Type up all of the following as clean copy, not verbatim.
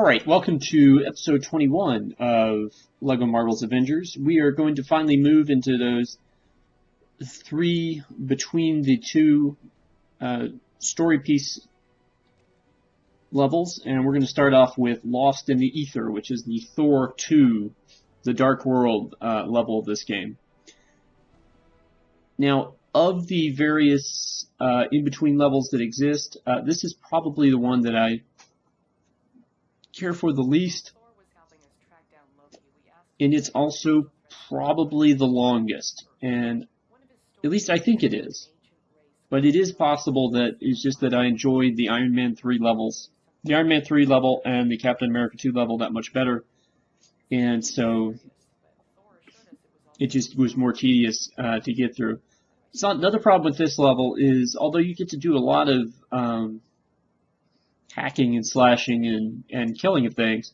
Alright, welcome to episode 21 of LEGO Marvel's Avengers. We are going to finally move into those three between the two story piece levels, and we're going to start off with Lost in the Ether, which is the Thor 2, the Dark World level of this game. Now, of the various in-between levels that exist, this is probably the one that I care for the least, and it's also probably the longest, and at least I think it is. But it is possible that it's just that I enjoyed the Iron Man 3 levels, the Iron Man 3 level and the Captain America 2 level that much better, and so it just was more tedious to get through. So another problem with this level is, although you get to do a lot of hacking and slashing and killing of things,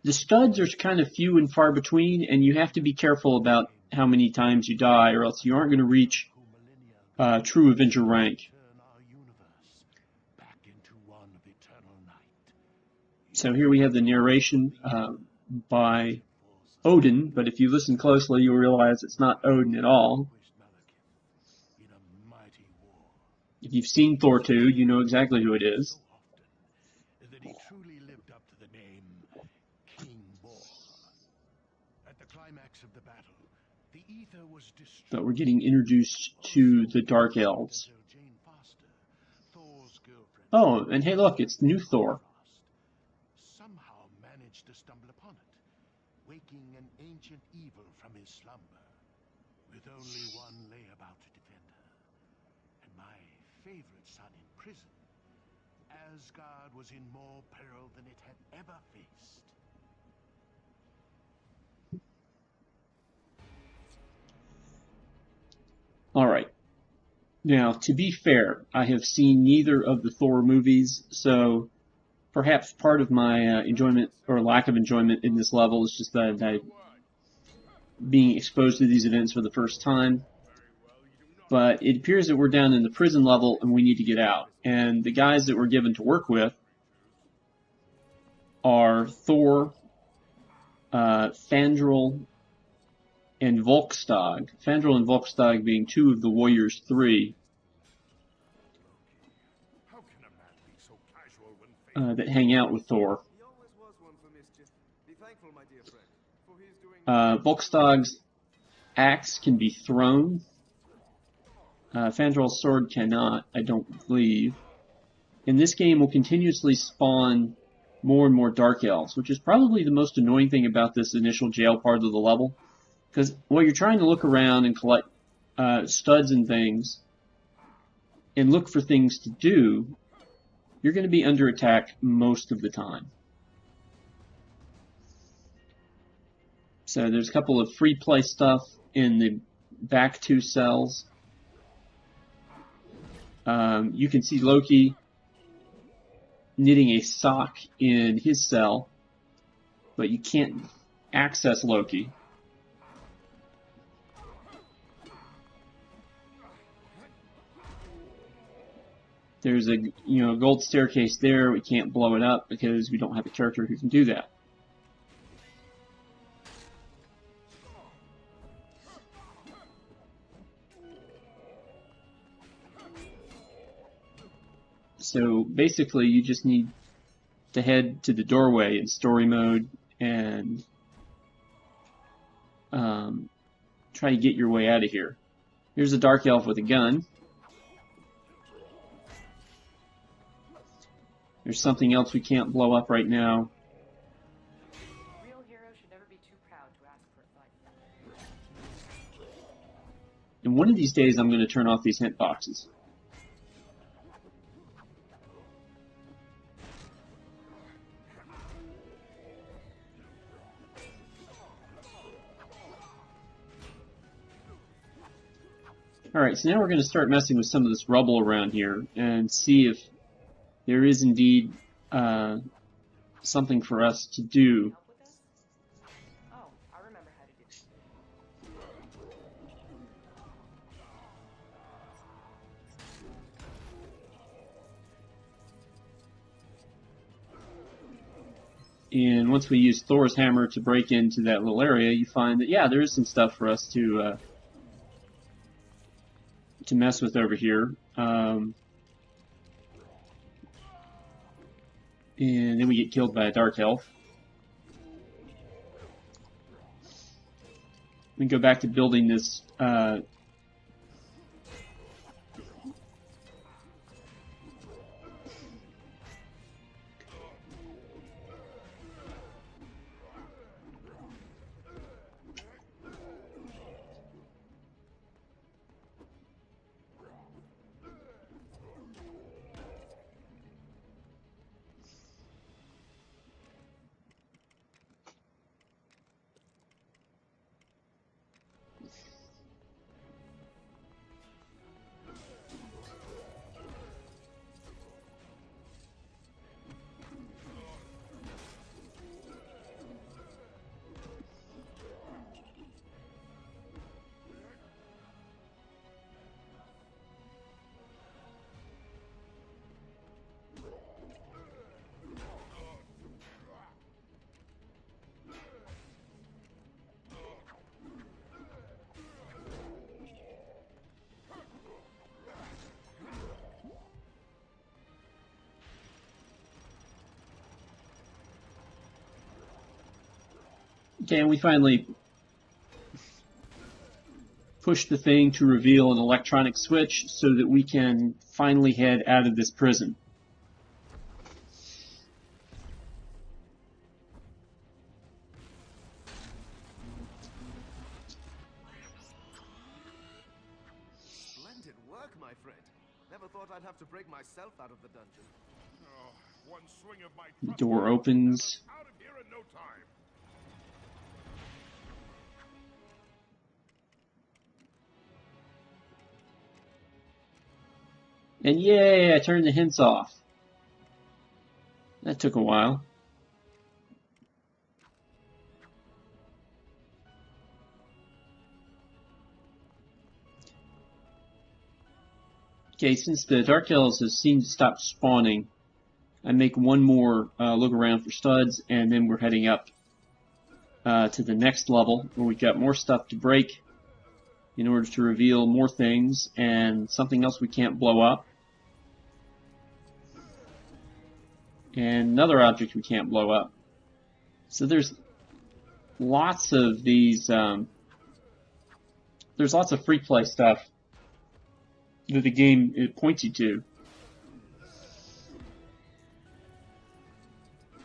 the studs are kind of few and far between, and you have to be careful about how many times you die, or else you aren't going to reach true Avenger rank. So here we have the narration by Odin, but if you listen closely, you'll realize it's not Odin at all. If you've seen Thor 2, you know exactly who it is. But we're getting introduced to the Dark Elves. Oh, and hey look, it's new Thor. Somehow managed to stumble upon it, waking an ancient evil from his slumber, with only one layabout to defend her, and my favorite son in prison. Asgard was in more peril than it had ever faced. Alright. Now, to be fair, I have seen neither of the Thor movies, so perhaps part of my enjoyment or lack of enjoyment in this level is just that I'm being exposed to these events for the first time. But it appears that we're down in the prison level and we need to get out. And the guys that we're given to work with are Thor, Fandral, and Volkstag. Fandral and Volkstag being two of the Warriors 3 that hang out with Thor. Volkstag's axe can be thrown. Fandral's sword cannot, I don't believe. In this game, we'll continuously spawn more and more Dark Elves, which is probably the most annoying thing about this initial jail part of the level. Because while you're trying to look around and collect studs and things, and look for things to do, you're going to be under attack most of the time. So there's a couple of free play stuff in the back two cells. You can see Loki knitting a sock in his cell, but you can't access Loki. There's a gold staircase there. We can't blow it up because we don't have a character who can do that. So basically, you just need to head to the doorway in story mode and try to get your way out of here. Here's a Dark Elf with a gun. There's something else we can't blow up right now. Real heroes should never be too proud to ask for a fight. And one of these days, I'm going to turn off these hint boxes. Alright, so now we're going to start messing with some of this rubble around here and see if there is indeed something for us to do. Oh, I remember how to do this. And once we use Thor's hammer to break into that little area, you find that, yeah, there is some stuff for us to mess with over here. And then we get killed by a dark elf. We go back to building this Okay, and we finally push the thing to reveal an electronic switch so that we can finally head out of this prison. Splendid work, my friend. Never thought I'd have to break myself out of the dungeon. Oh, one swing of my The door opens. out of here in no time. And yay, I turned the hints off. That took a while. Okay, since the Dark Elves have seemed to stop spawning, I make one more look around for studs, and then we're heading up to the next level, where we've got more stuff to break in order to reveal more things, and something else we can't blow up. And another object we can't blow up. So there's lots of these, there's lots of free play stuff that the game points you to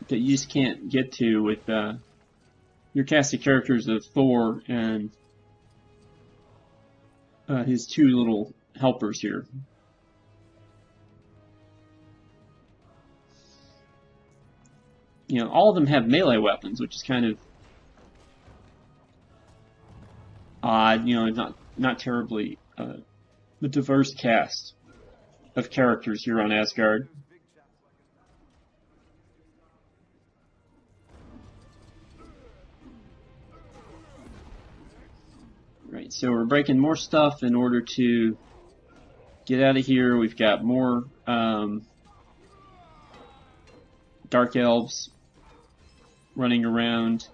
that you just can't get to with your cast of characters of Thor and his two little helpers here. You know, all of them have melee weapons, which is kind of odd. You know, not terribly a diverse cast of characters here on Asgard. Right, so we're breaking more stuff in order to get out of here. We've got more Dark Elves running around.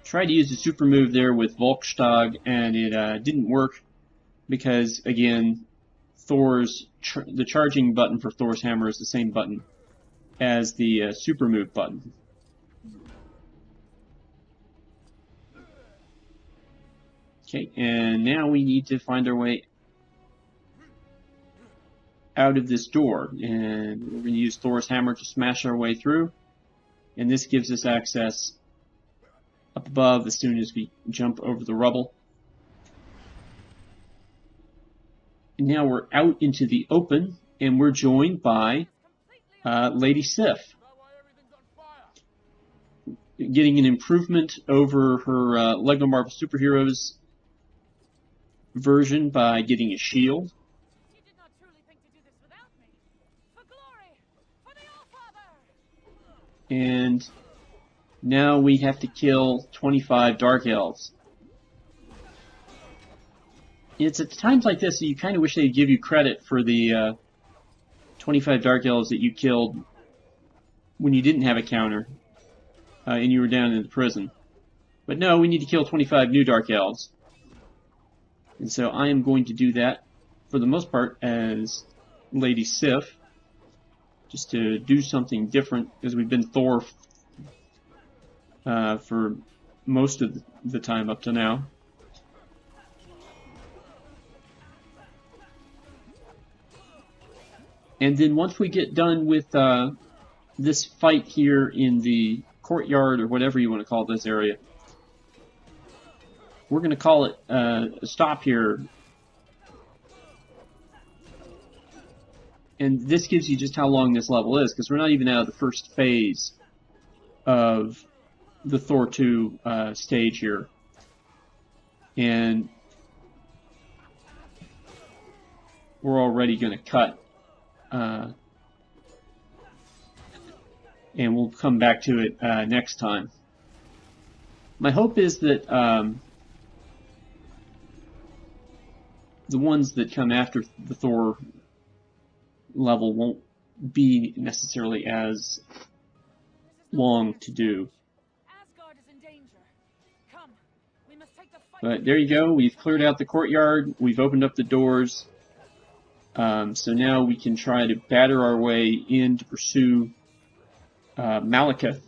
Tried to use the super move there with Volkstag, and it didn't work because, again, the charging button for Thor's hammer is the same button as the super move button. Okay, and now we need to find our way out of this door, and we're going to use Thor's hammer to smash our way through, and this gives us access up above as soon as we jump over the rubble. And now we're out into the open, and we're joined by Lady Sif, getting an improvement over her Lego Marvel Superheroes version by getting a shield. You did not truly think to do this without me. For glory, for the All-Father. And now we have to kill 25 Dark Elves. it's at times like this that you kind of wish they'd give you credit for the 25 Dark Elves that you killed when you didn't have a counter and you were down in the prison. But no, we need to kill 25 new Dark Elves. And so I am going to do that, for the most part, as Lady Sif, just to do something different, because we've been Thor for most of the time up to now. And then once we get done with this fight here in the courtyard, or whatever you want to call this area, we're going to call it a stop here. And this gives you just how long this level is, because we're not even out of the first phase of the Thor 2 stage here. And we're already going to cut. And we'll come back to it next time. My hope is that the ones that come after the Thor level won't be necessarily as long to do. Asgard is in danger. Come, we must take the fight. But there you go. We've cleared out the courtyard. We've opened up the doors. So now we can try to batter our way in to pursue Malekith.